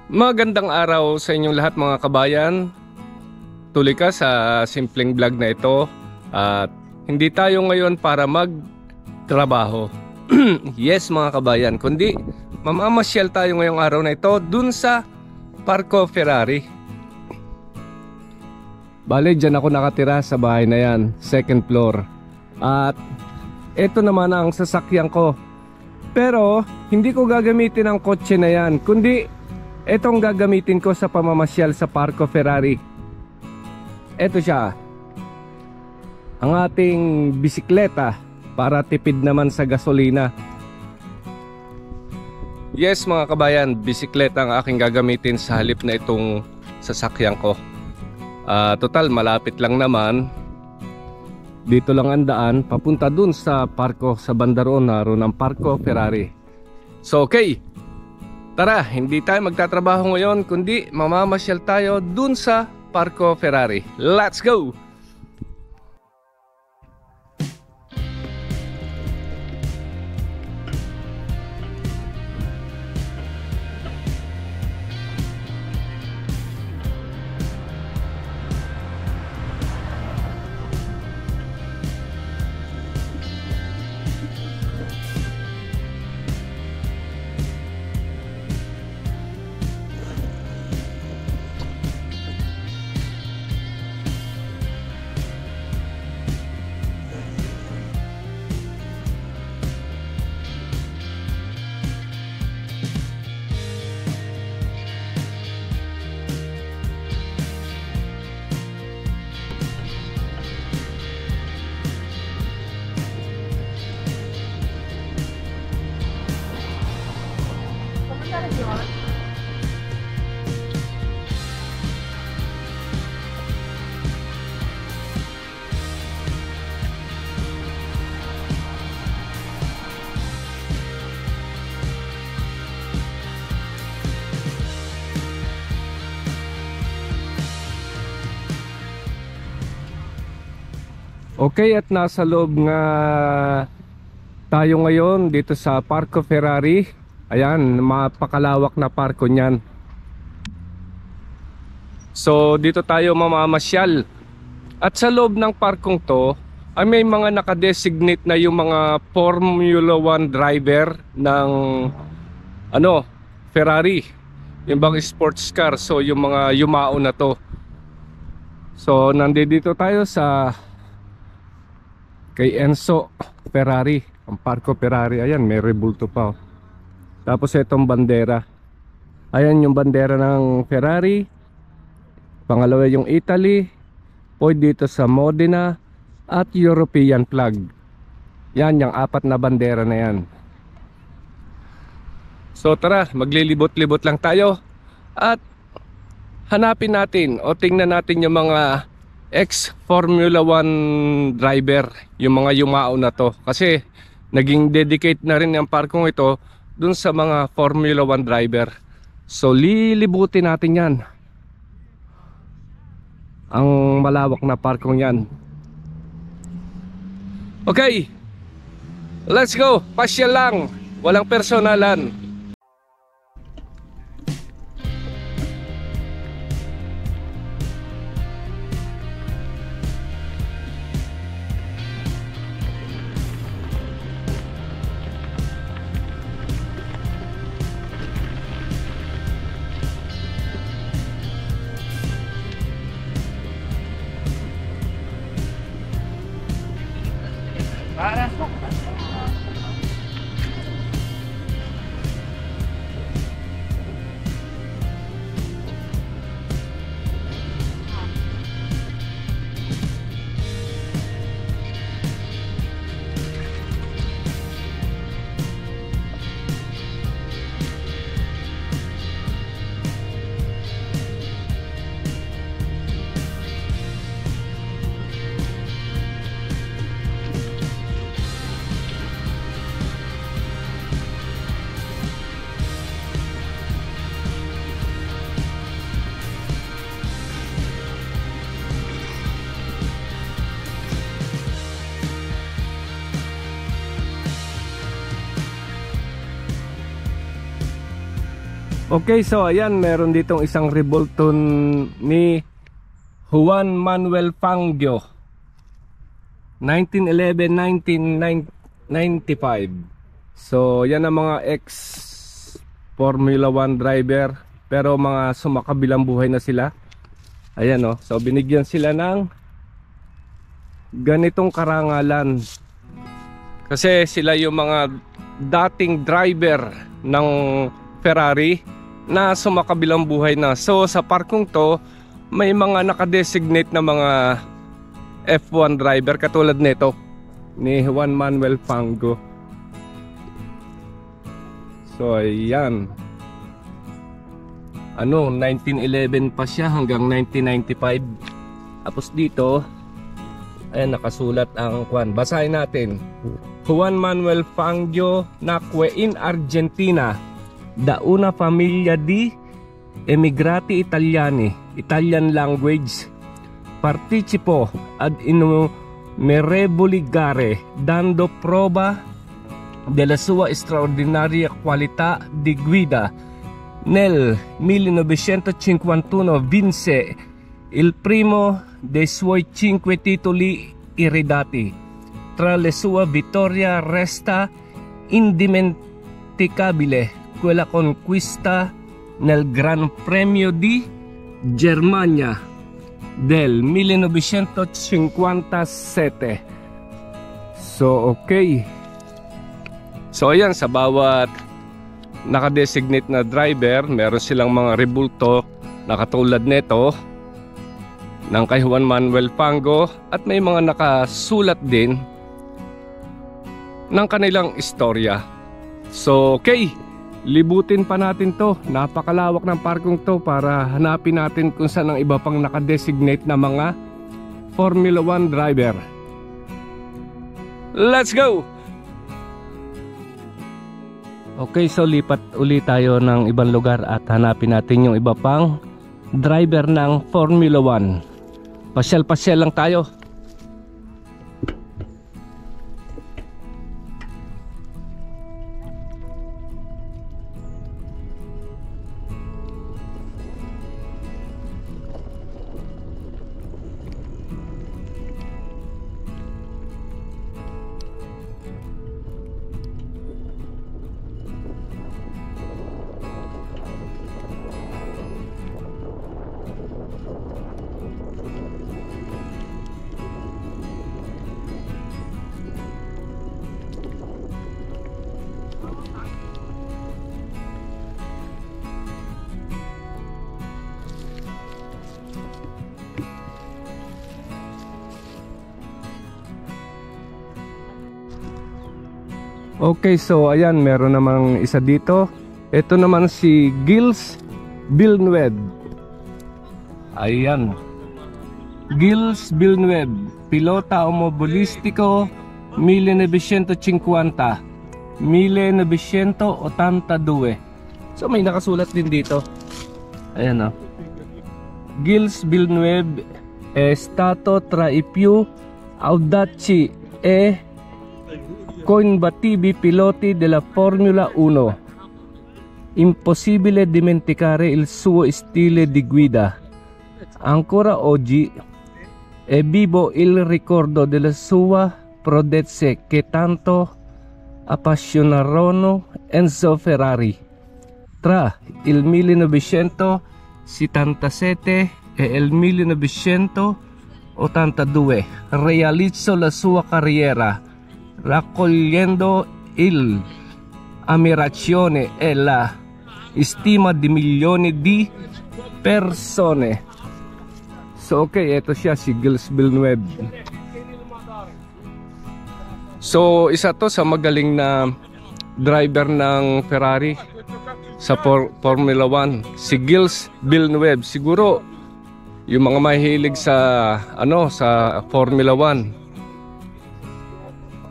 Magandang araw sa inyong lahat mga kabayan. Tuloy ka sa simpleng vlog na ito. At hindi tayo ngayon para magtrabaho. Yes mga kabayan, kundi mamamasyal tayo ngayong araw na ito dun sa Parco Ferrari. Bale, dyan ako nakatira sa bahay na yan, second floor. At ito naman ang sasakyan ko. Pero hindi ko gagamitin ang kotse na yan, kundi etong gagamitin ko sa pamamasyal sa Parco Ferrari. Ito siya, ang ating bisikleta para tipid naman sa gasolina. Yes mga kabayan, bisikleta ang aking gagamitin sa halip na itong sasakyan ko. Total malapit lang naman. Dito lang ang daan papunta dun sa Parco, sa banda roon, naroon ang Parco Ferrari. So okay, tara, hindi tayo magtatrabaho ngayon, kundi mamamasyal tayo dun sa Parco Ferrari. Let's go! Okay, at nasa loob nga tayo ngayon dito sa Parco Ferrari. Ayan, mapakalawak na parko niyan. So dito tayo mamamasyal. At sa loob ng parkong to ay may mga nakadesignate na yung mga Formula 1 driver ng Ferrari, yung bang sports car. So yung mga yumao na to. So nandito tayo sa kay Enzo Ferrari, ang Parco Ferrari. Ayan, may rebulto pa. Tapos itong bandera. Ayan yung bandera ng Ferrari. Pangalawa yung Italy. Pwede dito sa Modena. At European flag. Yan, yung apat na bandera na yan. So tara, maglilibot-libot lang tayo. At hanapin natin o tingnan natin yung mga ex-Formula 1 driver, yung mga yumao na to. Kasi naging dedicate na rin ang parkong ito dun sa mga Formula 1 driver. So lilibutin natin yan, ang malawak na parkong yan. Okay, let's go. Pasyal lang, walang personalan. Okay, so ayan, meron ditong isang Revolto ni Juan Manuel Fangio, 1911-1995. So yan ang mga ex Formula 1 driver, pero mga sumakabilang buhay na sila. Ayan o, so binigyan sila ng ganitong karangalan kasi sila yung mga dating driver ng Ferrari na sumakabilang buhay na. So sa parkong to, may mga nakadesignate na mga F1 driver katulad nito ni Juan Manuel Fangio. So ayan, 1911 pa siya hanggang 1995. Tapos dito, ayan, nakasulat ang kwan. Basahin natin. Juan Manuel Fangio nacque in Argentina da una famiglia di emigrati italiani, Italian language. Partecipò ad innumerevoli gare dando prova della sua straordinaria qualità di guida. Nel 1951 vinse il primo dei suoi 5 titoli eredati. Tra le sue vittorie resta indimenticabile quella conquista nel Gran Premio di Germania del 1957. So okay. So ayan, sa bawat nakadesignate na driver, meron silang mga Revolto na katulad nito ng kay Juan Manuel Fangio, at may mga nakasulat din ng kanilang istorya. So okay, libutin pa natin to. Napakalawak ng parkong to para hanapin natin kung saan ang iba pang nakadesignate na mga Formula 1 driver. Let's go! Okay, so lipat ulit tayo ng ibang lugar at hanapin natin yung iba pang driver ng Formula 1. Pasyal-pasyal lang tayo. Okay, so ayan, meron namang isa dito. Ito naman si Gilles Villeneuve. Ayan, Gilles Villeneuve, pilota automobilistico 1950 1982. So may nakasulat din dito. Ayan o. Gilles Villeneuve è stato tra i più audaci e combattivi piloti della Formula 1. Impossibile dimenticare il suo stile di guida. Ancora oggi è vivo il ricordo delle sue prodezze che tanto appassionarono Enzo Ferrari. Tra il 1977 e il 1982 realizzò la sua carriera raccogliendo l'ammirazione e la stima di milioni di persone. So okay, ito siya, si Gilles Villeneuve. So isa to sa magaling na driver ng Ferrari sa Formula 1, si Gilles Villeneuve. Siguro yung mga mahilig sa sa Formula 1,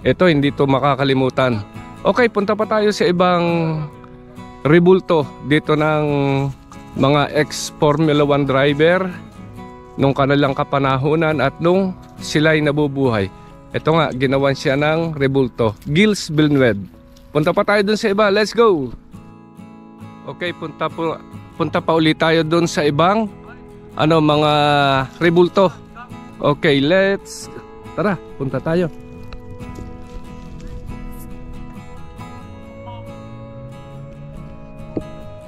ito hindi to makakalimutan. Okay, punta pa tayo sa ibang Revolto dito ng mga ex-Formula 1 driver nung kanilang kapanahunan at nung sila'y nabubuhay. Ito nga, ginawan siya ng Revolto, Gilles Villeneuve. Punta pa tayo dun sa iba, let's go! Okay, punta pa ulit tayo doon sa ibang mga rebulto. Okay, tara, punta tayo.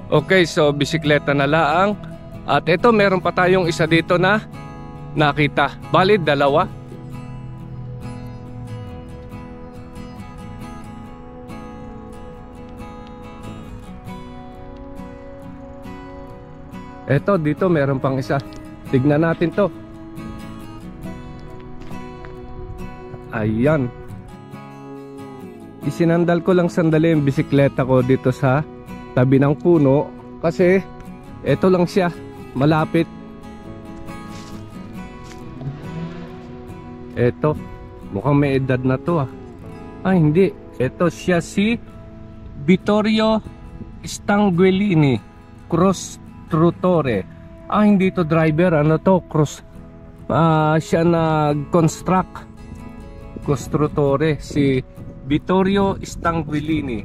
Okay, so bisikleta na laang. At ito, meron pa tayong isa dito na nakita. Bali, dalawa. Ito, dito meron pang isa. Tignan natin to. Ayan. Isinandal ko lang sandali yung bisikleta ko dito sa tabi ng puno. Kasi, ito lang siya. Malapit. Ito. Mukhang may edad na to ah. Ah, hindi. Ito siya si Vittorio Stanguellini Costrutore. Ah, hindi to driver. Ano to? Siya nag-construct. Costrutore. Si Vittorio Stanguellini.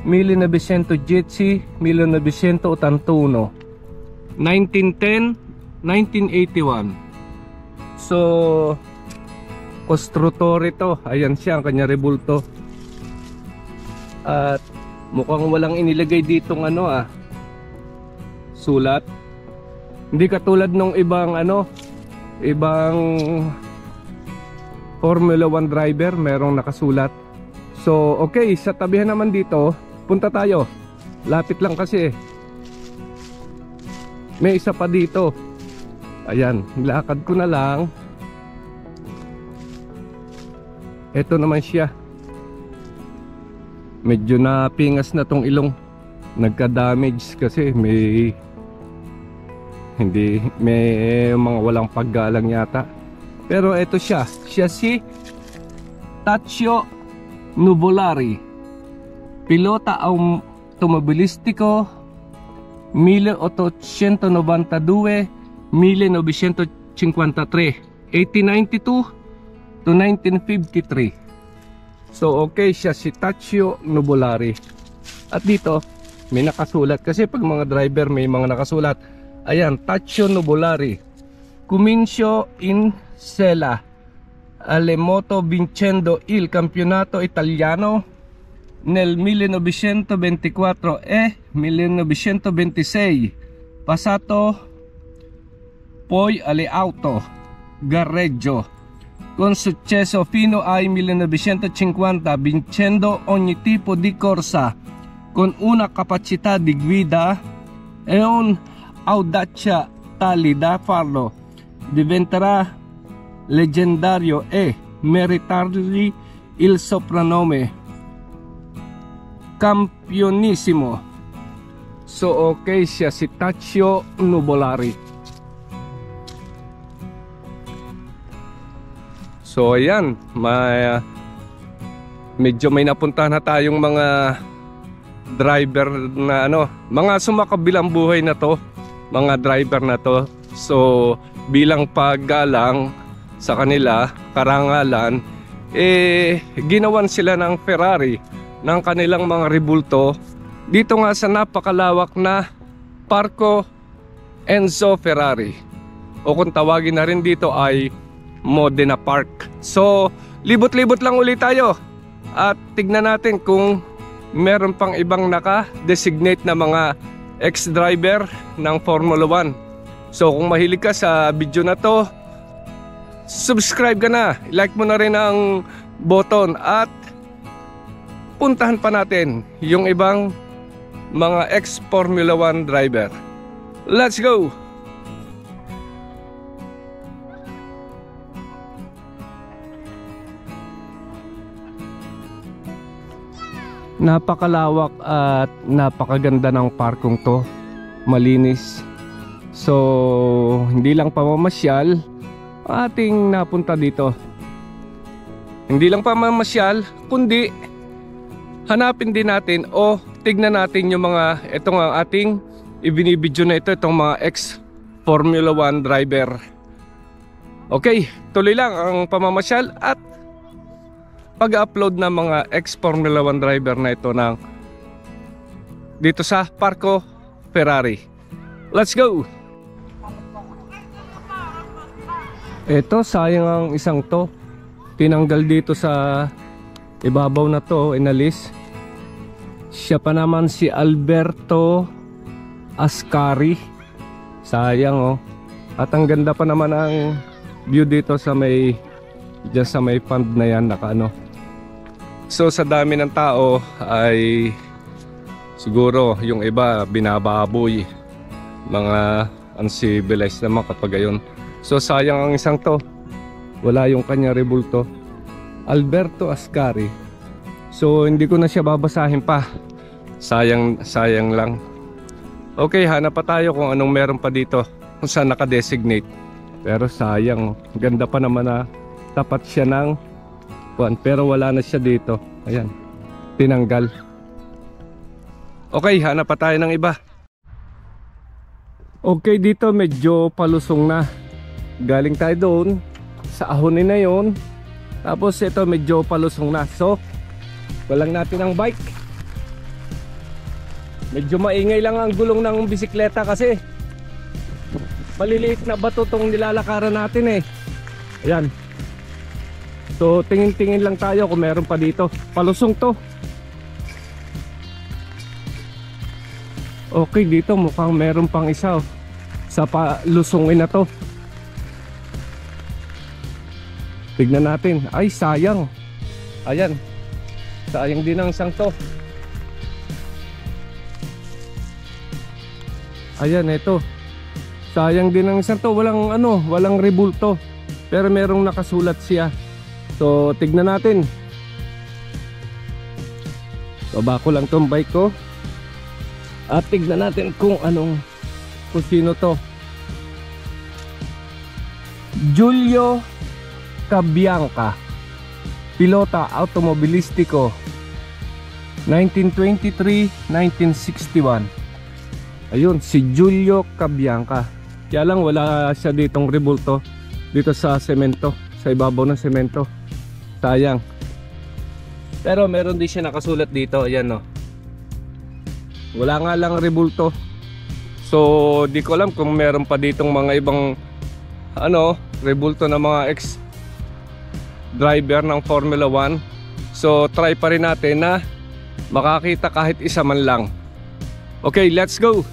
1910, 1981. 1910, 1981. So, Costrutore to. Ayan siya, ang kanya rebulto. At mukhang walang inilagay ditong sulat. Hindi katulad nung ibang ibang Formula 1 driver, merong nakasulat. So, okay, sa tabihan naman dito, punta tayo. Lapit lang kasi eh. May isa pa dito. Ayan, nilakad ko na lang. Ito naman siya. Medyo napingas na tong ilong. Nagka-damage kasi may mga walang paggalang yata. Pero ito siya. Siya si Taccio Nuvolari, pilota automobilistico 1892-1953, 1892 to 1953. So okay, siya si Taccio Nuvolari. At dito may nakasulat kasi pag mga driver may mga nakasulat. Ayan, Taccio Nuvolari, Cominciò in Sella alle moto vincendo il campionato italiano nel 1924 e 1926, passato poi alle auto gareggio con successo fino ai 1950, vincendo ogni tipo di corsa con una capacità di guida e un'audacia tali da farlo diventerà leggendario e meritargli il soprannome Campionissimo. So okay, siya si Taccio Nuvolari. So ayan, medyo may napuntahan na tayong mga driver na mga sumakabilang buhay na to, mga driver na to. So bilang paggalang sa kanila, karangalan, ginawan sila ng Ferrari ng kanilang mga rebulto dito nga sa napakalawak na Parco Enzo Ferrari, o kung tawagin na rin dito ay Modena Park. So libot-libot lang ulit tayo at tignan natin kung meron pang ibang naka-designate na mga ex-driver ng Formula 1. So kung mahilig ka sa video na to, subscribe ka na, like mo na rin ang button at puntahan pa natin yung ibang mga ex-Formula 1 driver. Let's go! Napakalawak at napakaganda ng parkong to. Malinis. So, hindi lang pamamasyal ating napunta dito. Hindi lang pamamasyal, kundi hanapin din natin o tignan natin yung mga itong ating ibinibidyo na itong mga ex Formula 1 driver. Okay, tuloy lang ang pamamasyal at pag-upload ng mga ex Formula 1 driver na ito ng dito sa Parco Ferrari. Let's go! Ito, sayang ang isang to. Tinanggal dito sa ibabaw na to, inalis. Siya pa naman si Alberto Ascari. Sayang oh. At ang ganda pa naman ang view dito sa may, dyan sa may pond na yan, nakaano. So sa dami ng tao ay siguro yung iba binababoy, mga uncivilized naman kapag gayon. So sayang ang isang to, wala yung kanya rebulto. Alberto Ascari. So hindi ko na siya babasahin pa, sayang lang. Okay, hanap pa tayo kung anong meron pa dito, kung saan naka-designate. Pero sayang, ganda pa naman na tapat siya ng kuwan, pero wala na siya dito. Ayan, tinanggal. Okay, hanap pa tayo ng iba. Okay, dito medyo palusong na. Galing tayo doon sa ahonin na yon. Tapos ito medyo palusong na. So walang natin ang bike. Medyo maingay lang ang gulong ng bisikleta kasi maliliit na bato tong nilalakaran natin eh. Ayan. So tingin-tingin lang tayo kung meron pa dito. Palusong to. Okay, dito mukhang meron pang isa oh, sa palusongin na to. Tignan natin. Ay, sayang. Ayan. Sayang din ang isang to. Ayan, ito. Sayang din ang isang to. Walang ano, walang rebulto. Pero merong nakasulat siya. So, tignan natin. Baba ko lang tong bike ko. At tignan natin kung sino to. Julio Cabianca, pilota automobilistico, 1923-1961. Ayun, si Julio Cabianca. Kaya lang wala siya ditong rebulto dito sa semento, sa ibabaw ng semento. Sayang. Pero meron din siya nakasulat dito. Ayan no. Wala nga lang rebulto. So di ko alam kung meron pa ditong mga ibang rebulto na mga ex-driver ng Formula 1. So try pa rin natin na makakita kahit isa man lang. Okay, let's go!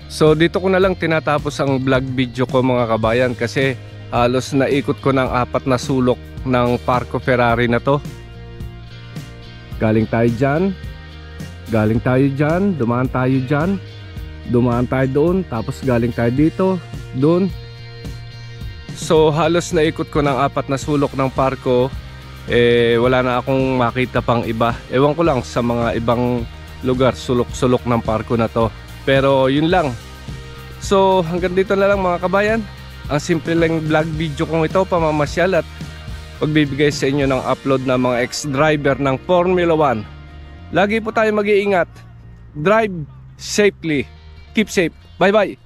So dito ko na lang tinatapos ang vlog video ko mga kabayan, kasi halos naikot ko ng 4 na sulok ng Parco Ferrari na to. Galing tayo dyan, dumaan tayo dyan, dumaan tayo doon, tapos galing tayo dito, doon. So halos naikot ko ng 4 na sulok ng Parco. Wala na akong makita pang iba. Ewan ko lang sa mga ibang lugar, sulok-sulok ng Parco na to. Pero yun lang. So hanggang dito na lang mga kabayan. Ang simple lang vlog video kong ito, pamamasyal at pagbibigay sa inyo ng upload ng mga ex-driver ng Formula 1. Lagi po tayo mag-iingat. Drive safely. Keep safe. Bye bye.